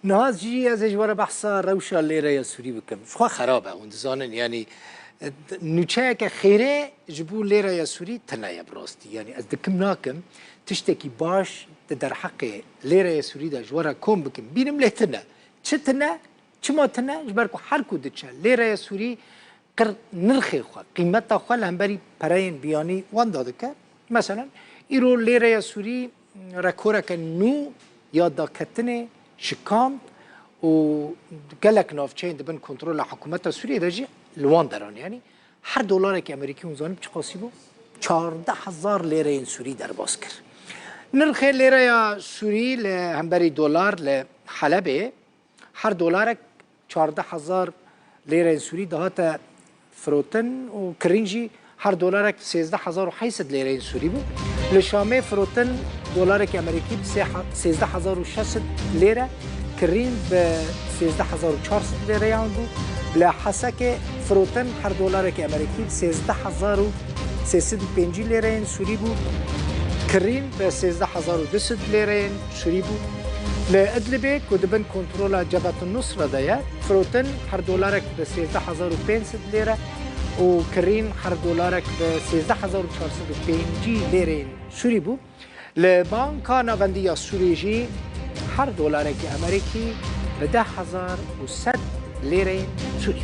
ناز جی از اجوار بحثا روشا لیره یا سوری بکم شخوا خرابه اون دزانن یعنی نوچه که خیره جبو لیره یا سوری تنه براستی یعنی از دکم ناکم تشتکی باش در حق لیره یا سوری دا جوارا کم بکم بینم له تنه چه تنه چه ما تنه جبر کو هر کو دچه لیره یا سوری قر نرخی خوا قیمت تا خوا لهمبری پراین بیانی وان داده که مثلا ایرو لیره یا سوری رکوره که نو یا دا کتنه شکام و گلک نافچین دبن کنترل حکومت سوریه داجی لوان دران یعنی هر دلار که امریکی اونزانم چه قاسی بو 14,000 لیره این سوری در باز کرد نرخ لیره یا سوری لهمبری دلار لحلبه هر دلار 14,000 لیره این سوری دهات فروتن و کرینجی هر دلار 13,800 لیره این سوری بو لشامه فروتن دلار که امریکی 13,600 لیره کرین به 13,400 لیره یان بود لحسک فروتن هر دلار که امریکی 13,350 لیره این سوری بود کرین به 13,200 لیره این سوری بود لادلبه کدبن کنترل جبهه النصره دایا فروتن هر دلار به 13,500 لیره و کرین هر دلار به 13,450 لیره سوری بود لبانکا ناوندی سوریجی هر دلار که امریکی به 10,100 لیره سوری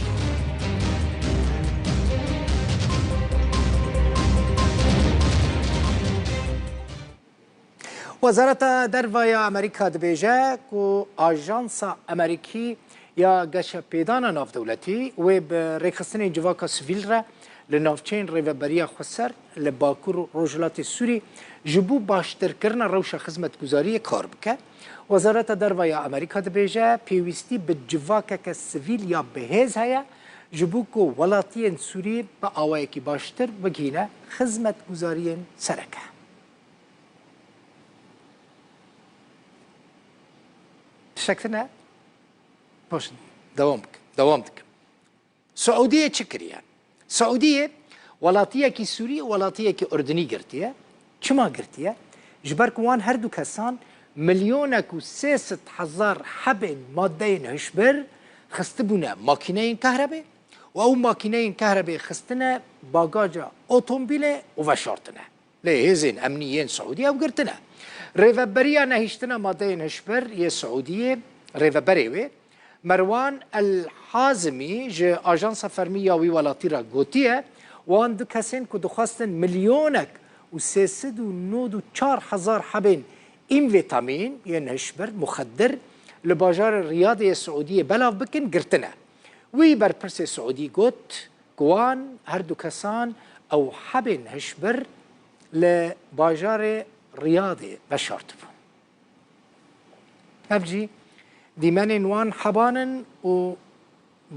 وزارت دروای امریکا دبیجه که آژانس امریکی یا گش پیدان ناف دولتی و به ریخستن جواکا سویل را لنافچین ریوبریا خسر لباکور روجلات سوری جبو باشتر کرنا روش خدمت گزاری کار بکه وزارت دروای امریکا دبیجه پیوستی به جواکا که سویل یا بهز هیا جبو که ولاتین سوری با آوایی که باشتر بگینه خدمت گزاری سرکه شکت نه؟ باش دوام دکم سعودیه چه کریه؟ سعودیه ولاتیه کی سوری ولاتیه کی اردنی گرتیه چما گرتیه؟ جبرکوان هر دو کسان ملیونک و 300,000 حب ماده نهشبر خستبونه ماکینه کهربه و او ماکینه کهربه خستنه باگاج اتومبیل و وشارتنه لهزین امنیین سعودیه و گرتنه ریوبریا نهشتنا ماده نهشبر یه سعودیه ریوبریوه مروان الحازمی جه آژانس فرمیه وی ولاتی را گوتیه وان دو کسین که دخواستن ملیونک و 394,000 حبین این ویتامین یه نهشبر مخدر لباجار ریاض سعودیه بلاف بکن گرتنه وی بر پرس سعودی گوت گوان هر دو کسان او حبین هشبر لباجار ریاضی بشارت بون افجی دیمن وان حبانن و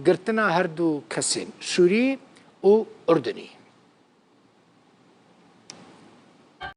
گرتنا هر دو کسین سوری و اردنی